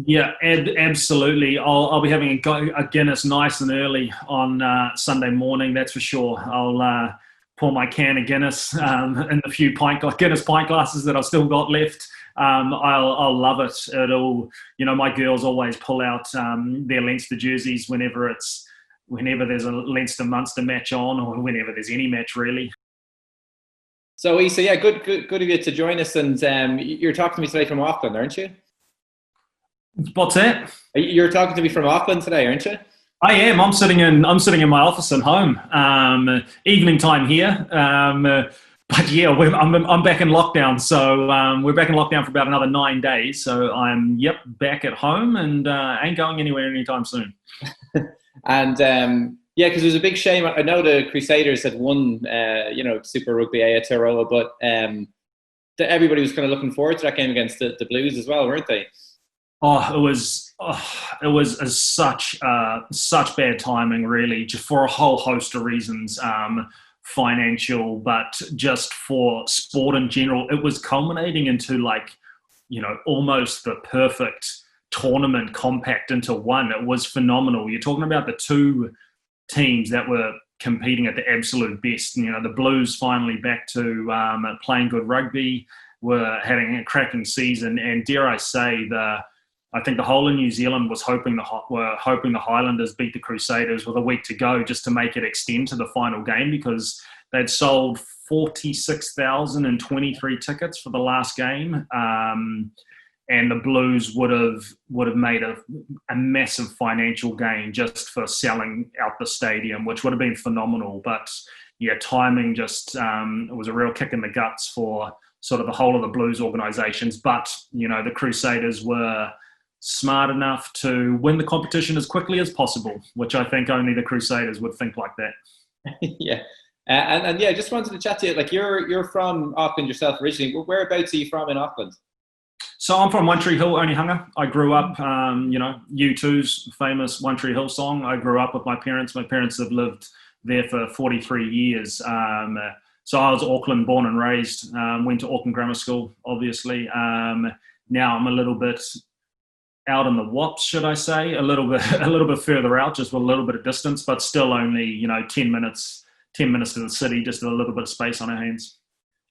Yeah, absolutely. I'll be having a Guinness nice and early on Sunday morning. That's for sure. I'll pour my can of Guinness in the few Guinness pint glasses that I've still got left. I'll love it. It'll, my girls always pull out their Leinster jerseys whenever there's a Leinster Munster match on, or whenever there's any match really. So, Issa, yeah, good of you to join us. And you're talking to me today from Auckland, aren't you? What's that? You're talking to me from Auckland today, aren't you? I am. I'm sitting in my office at home. Evening time here. But yeah, I'm back in lockdown. So we're back in lockdown for about another 9 days. So I'm back at home and ain't going anywhere anytime soon. And yeah, because it was a big shame. I know the Crusaders had won, Super Rugby Aotearoa, but everybody was kind of looking forward to that game against the Blues as well, weren't they? It was such bad timing, really, just for a whole host of reasons, financial, but just for sport in general. It was culminating into almost the perfect tournament compact into one. It was phenomenal. You're talking about the two teams that were competing at the absolute best. The Blues finally back to playing good rugby, were having a cracking season, and dare I say I think the whole of New Zealand was hoping the Highlanders beat the Crusaders with a week to go just to make it extend to the final game, because they'd sold 46,023 tickets for the last game, and the Blues would have made a massive financial gain just for selling out the stadium, which would have been phenomenal. But yeah, timing just it was a real kick in the guts for sort of the whole of the Blues organisations. But the Crusaders were smart enough to win the competition as quickly as possible, which I think only the Crusaders would think like that. Yeah. And yeah, just wanted to chat to you. Like you're from Auckland yourself originally. Whereabouts are you from in Auckland? So I'm from One Tree Hill, Onehunga. I grew up, U2's famous One Tree Hill song. I grew up with my parents. My parents have lived there for 43 years. So I was Auckland born and raised. Went to Auckland Grammar School, obviously. Now I'm a little bit out in the Wops, should I say? A little bit further out, just with a little bit of distance, but still only 10 minutes to the city, just a little bit of space on our hands.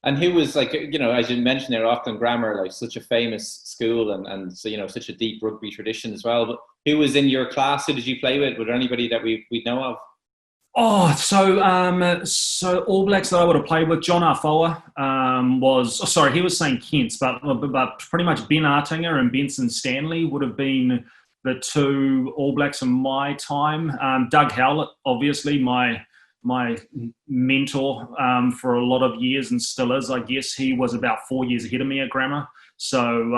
And who was as you mentioned there, Auckland Grammar, like such a famous school and so, such a deep rugby tradition as well. But who was in your class? Who did you play with? Was there anybody that we know of? Oh, so All Blacks that I would have played with, John Arfoa he was St. Kitts, but pretty much Ben Artinger and Benson Stanley would have been the two All Blacks in my time. Doug Howlett, obviously, my mentor for a lot of years and still is, I guess. He was about 4 years ahead of me at grammar. So,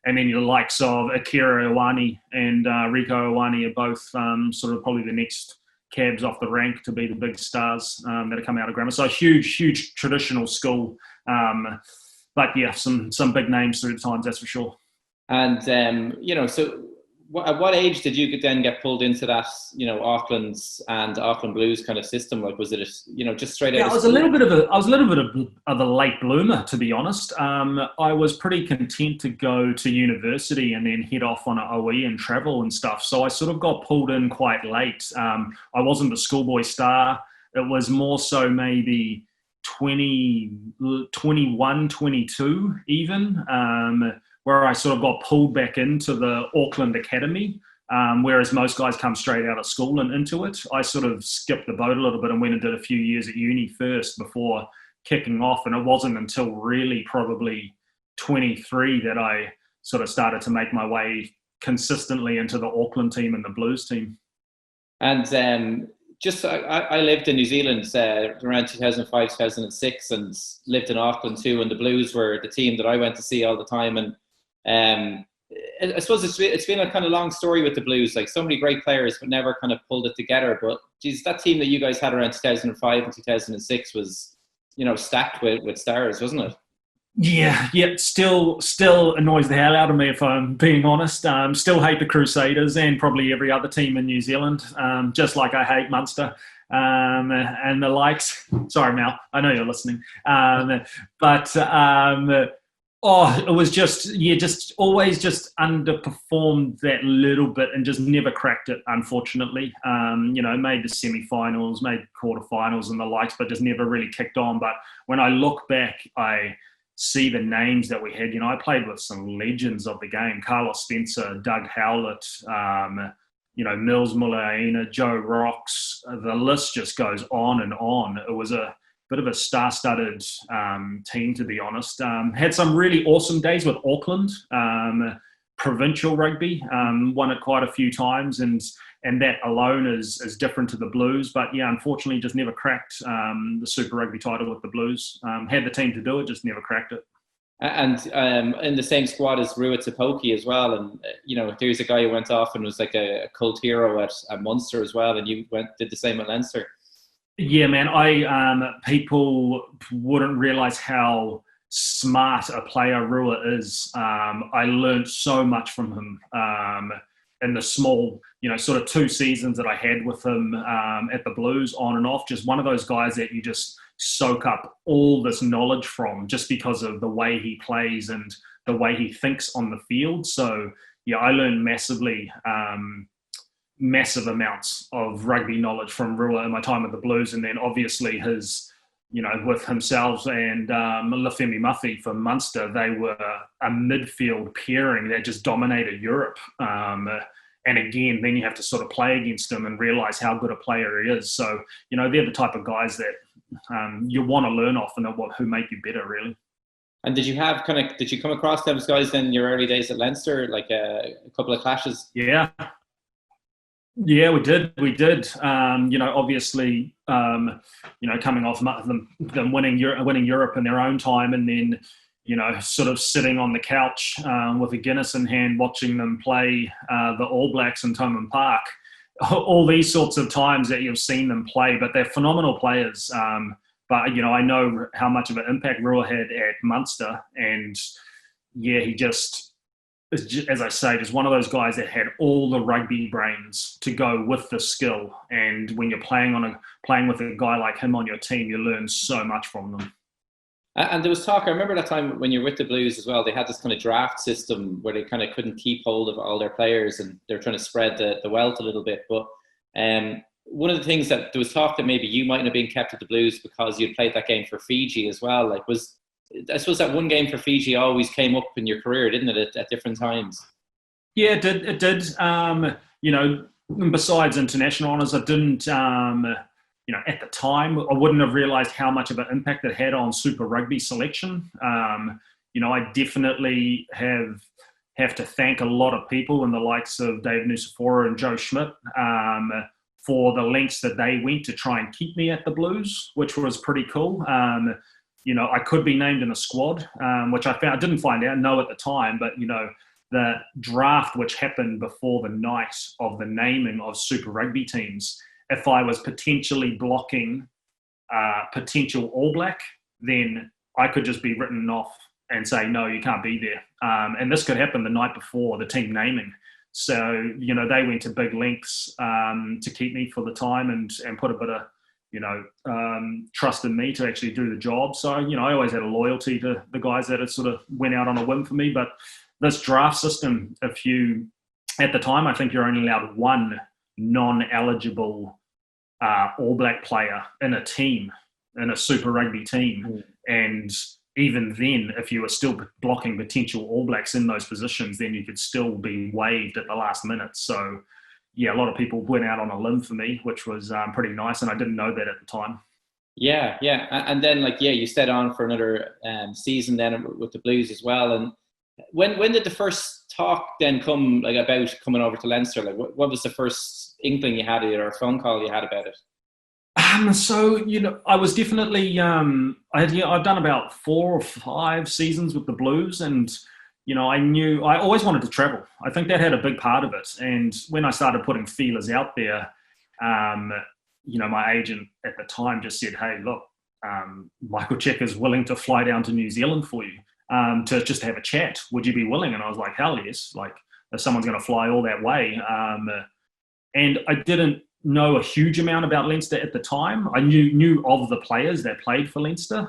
and then your likes of Akira Iwani and Rico Iwani are both sort of probably the next cabs off the rank to be the big stars that have come out of grammar. So a huge traditional school. But yeah, some big names through the times, that's for sure. And, so at what age did you then get pulled into that, Auckland's and Auckland Blues kind of system? Like, was it, just straight out? Yeah, I was a little bit of a late bloomer, to be honest. I was pretty content to go to university and then head off on an OE and travel and stuff. So I sort of got pulled in quite late. I wasn't the schoolboy star. It was more so maybe 21, 22 even, where I sort of got pulled back into the Auckland Academy, whereas most guys come straight out of school and into it. I sort of skipped the boat a little bit and went and did a few years at uni first before kicking off. And it wasn't until really probably 23 that I sort of started to make my way consistently into the Auckland team and the Blues team. And I lived in New Zealand around 2005, 2006 and lived in Auckland too. And the Blues were the team that I went to see all the time. And I suppose it's been a kind of long story with the Blues, like so many great players, but never kind of pulled it together. But geez, that team that you guys had around 2005 and 2006 was, stacked with stars, wasn't it? Yeah. Still annoys the hell out of me, if I'm being honest. Still hate the Crusaders and probably every other team in New Zealand, just like I hate Munster and the likes. Sorry, Mal, I know you're listening. Oh, it was just always just underperformed that little bit and just never cracked it, unfortunately. Made the semi-finals, made quarterfinals and the likes, but just never really kicked on. But when I look back, I see the names that we had. I played with some legends of the game: Carlos Spencer, Doug Howlett, Mills Mullaina, Joe Rocks. The list just goes on and on. It was a bit of a star-studded team, to be honest. Had some really awesome days with Auckland, provincial rugby, won it quite a few times, and that alone is different to the Blues. But yeah, unfortunately, just never cracked the Super Rugby title with the Blues. Had the team to do it, just never cracked it. And in the same squad as Rua Tipoki as well. And, there's a guy who went off and was like a cult hero at Munster as well. And you did the same at Leinster. Yeah, man. People wouldn't realise how smart a player Rua is. I learned so much from him in the small, sort of 2 seasons that I had with him at the Blues, on and off. Just one of those guys that you just soak up all this knowledge from, just because of the way he plays and the way he thinks on the field. So yeah, I learned massive amounts of rugby knowledge from Rua in my time at the Blues, and then obviously his, with himself and Lafemi Muffy for Munster, they were a midfield pairing that just dominated Europe. And again, then you have to sort of play against him and realise how good a player he is. So, they're the type of guys that you want to learn off and who make you better, really. And did you come across those guys in your early days at Leinster, like a couple of clashes? Yeah, we did. Obviously, coming off them winning Europe in their own time, and then, sort of sitting on the couch with a Guinness in hand, watching them play the All Blacks in Thomond Park. All these sorts of times that you've seen them play, but they're phenomenal players. But I know how much of an impact Rua had at Munster, and yeah, he just, as I say, just one of those guys that had all the rugby brains to go with the skill. And when you're playing with a guy like him on your team, you learn so much from them. And there was talk, I remember that time when you were with the Blues as well, they had this kind of draft system where they kind of couldn't keep hold of all their players, and they're trying to spread the wealth a little bit. But one of the things that there was talk that maybe you mightn't have been kept at the Blues because you'd played that game for Fiji as well. I suppose that one game for Fiji always came up in your career, didn't it, at different times? Yeah, it did. Besides international honours, I didn't... at the time, I wouldn't have realised how much of an impact it had on Super Rugby selection. I definitely have to thank a lot of people, in the likes of Dave Nacewa and Joe Schmidt, for the lengths that they went to try and keep me at the Blues, which was pretty cool. I could be named in a squad, which I didn't know at the time, but the draft which happened before the night of the naming of Super Rugby teams, if I was potentially blocking potential All Black, then I could just be written off and say, no, you can't be there. And this could happen the night before the team naming. So, they went to big lengths to keep me for the time and put a bit of, trust in me to actually do the job. So, I always had a loyalty to the guys that had sort of went out on a whim for me. But this draft system, at the time, I think you're only allowed one non-eligible All Black player in a team, in a Super Rugby team. And even then, if you were still blocking potential All Blacks in those positions, then you could still be waived at the last minute. So yeah, a lot of people went out on a limb for me, which was pretty nice, and I didn't know that at the time. Yeah. And then you stayed on for another season then with the Blues as well. And when did the first talk then come about coming over to Leinster? What was the first inkling you had, or a phone call you had about it? So I was definitely I've done about 4 or 5 seasons with the Blues, and I knew I always wanted to travel. I think that had a big part of it. And when I started putting feelers out there, my agent at the time just said, "Hey, look, Michael Cheika is willing to fly down to New Zealand for you to just have a chat. Would you be willing?" And I was like, "Hell yes!" If someone's going to fly all that way. And I didn't know a huge amount about Leinster at the time. I knew of the players that played for Leinster.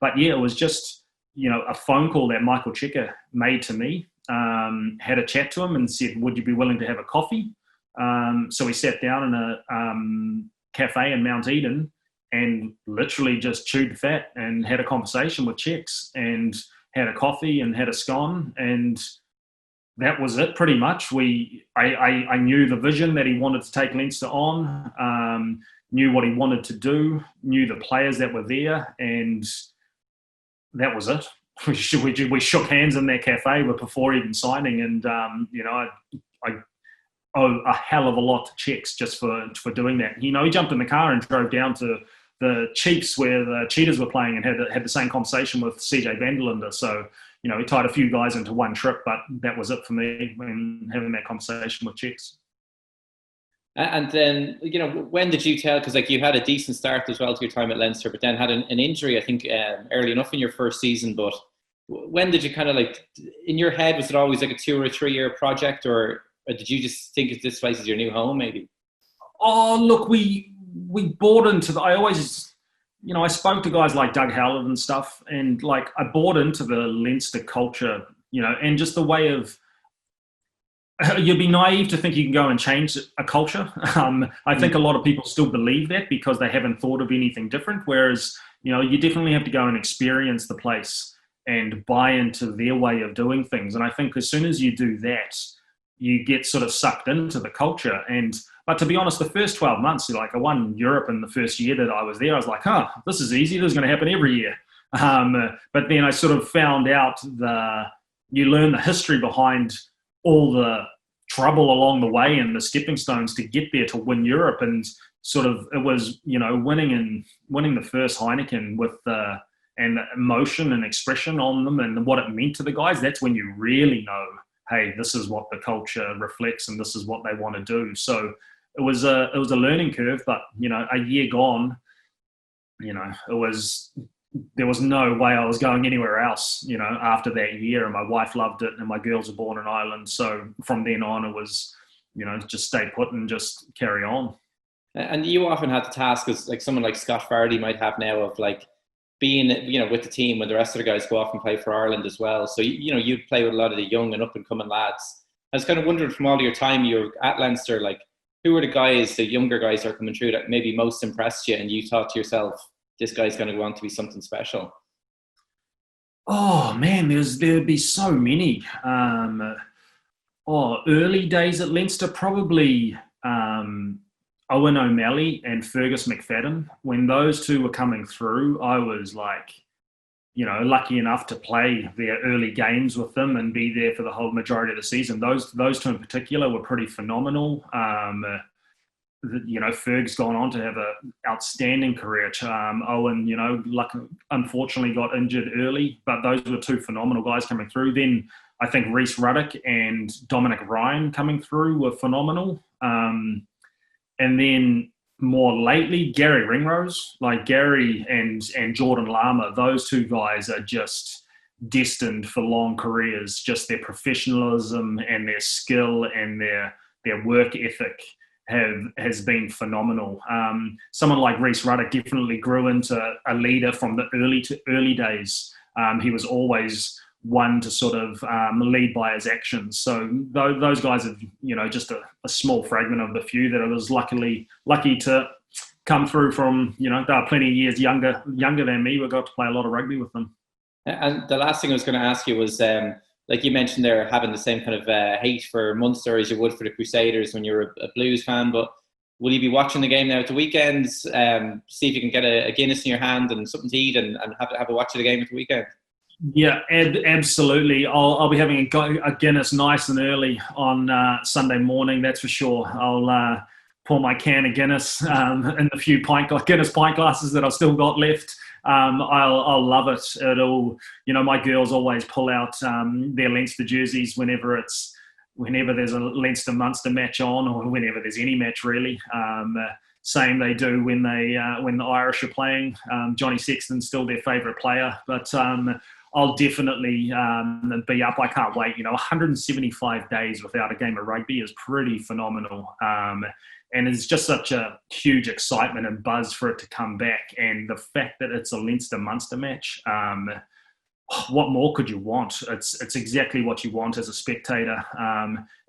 But yeah, it was just, a phone call that Michael Cheika made to me, had a chat to him and said, would you be willing to have a coffee? So we sat down in a cafe in Mount Eden and literally just chewed the fat and had a conversation with Cheeks and had a coffee and had a scone, and that was it pretty much. I knew the vision that he wanted to take Leinster on, knew what he wanted to do, knew the players that were there, and that was it. We shook hands in that cafe before even signing, and I owe a hell of a lot to Cheeks just for doing that. He jumped in the car and drove down to the Chiefs where the Cheetahs were playing and had the same conversation with CJ Vanderlander. So, he tied a few guys into one trip, but that was it for me when having that conversation with Cheeks. And then, when did you tell, because you had a decent start as well to your time at Leinster, but then had an injury, I think, early enough in your first season. But when did you kind of in your head, was it always a 2 or 3 year project, or did you just think this place is your new home maybe? Oh, look, we bought into I always, I spoke to guys like Doug Howlett and stuff, and I bought into the Leinster culture, and just the way of, you'd be naive to think you can go and change a culture. I think a lot of people still believe that because they haven't thought of anything different. Whereas, you definitely have to go and experience the place and buy into their way of doing things. And I think as soon as you do that, you get sort of sucked into the culture. But to be honest, the first 12 months, I won Europe in the first year that I was there. I was like, this is easy. This is going to happen every year. But then I sort of found out you learn the history behind all the trouble along the way and the stepping stones to get there to win Europe. And sort of it was, winning the first Heineken with and the emotion and expression on them and what it meant to the guys. That's when you really know, hey, this is what the culture reflects and this is what they want to do. So it was a learning curve, but a year gone, there was no way I was going anywhere else, after that year. And my wife loved it and my girls were born in Ireland. So from then on, it was, just stay put and just carry on. And you often had the task, as someone like Scott Fardy might have now, of being, with the team when the rest of the guys go off and play for Ireland as well. So, you play with a lot of the young and up and coming lads. I was kind of wondering, from all your time you're at Leinster, who were the guys, the younger guys that are coming through that maybe most impressed you and you thought to yourself, this guy's going to go on to be something special? Oh man, there'd be so many. Early days at Leinster, probably Owen O'Malley and Fergus McFadden. When those two were coming through, I was lucky enough to play their early games with them and be there for the whole majority of the season. Those two in particular were pretty phenomenal. Ferg's gone on to have an outstanding career. Owen, unfortunately got injured early, but those were two phenomenal guys coming through. Then I think Rhys Ruddock and Dominic Ryan coming through were phenomenal. And then more lately, Gary Ringrose, Gary and Jordan Lama, those two guys are just destined for long careers. Just their professionalism and their skill and their work ethic has been phenomenal. Someone like Rhys Ruddock definitely grew into a leader from the early days. He was always one to sort of lead by his actions. So those guys have, just a small fragment of the few that I was lucky to come through from. They are plenty of years younger than me. We got to play a lot of rugby with them. And the last thing I was going to ask you was, like you mentioned there, having the same kind of hate for Munster as you would for the Crusaders when you're a Blues fan. But will you be watching the game now at the weekends? See if you can get a Guinness in your hand and something to eat and have a watch of the game at the weekend? Yeah, absolutely. I'll be having a Guinness nice and early on Sunday morning, that's for sure. I'll pour my can of Guinness in the few Guinness pint glasses that I've still got left. I'll love it. It'll, my girls always pull out their Leinster jerseys whenever there's a Leinster Munster match on, or whenever there's any match really. Same they do when the Irish are playing. Johnny Sexton's still their favourite player, but I'll definitely be up. I can't wait. 175 days without a game of rugby is pretty phenomenal. And it's just such a huge excitement and buzz for it to come back. And the fact that it's a Leinster-Munster match, what more could you want? It's exactly what you want as a spectator.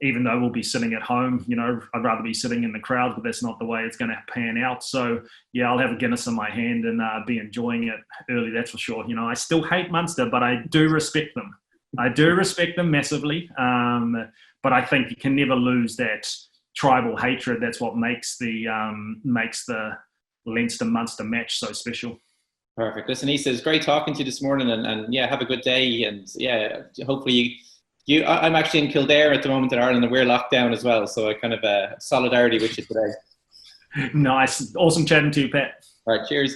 Even though we'll be sitting at home, I'd rather be sitting in the crowd, but that's not the way it's going to pan out. So yeah, I'll have a Guinness in my hand and be enjoying it early. That's for sure. I still hate Munster, but I do respect them. I do respect them massively. But I think you can never lose that tribal hatred. That's what makes the Leinster Munster match so special. Perfect. Listen, Issa, it's great talking to you this morning, and yeah, have a good day. And yeah, hopefully I'm actually in Kildare at the moment in Ireland, and we're locked down as well. So I kind of solidarity with you today. Nice. Awesome chatting to you, Pat. All right. Cheers.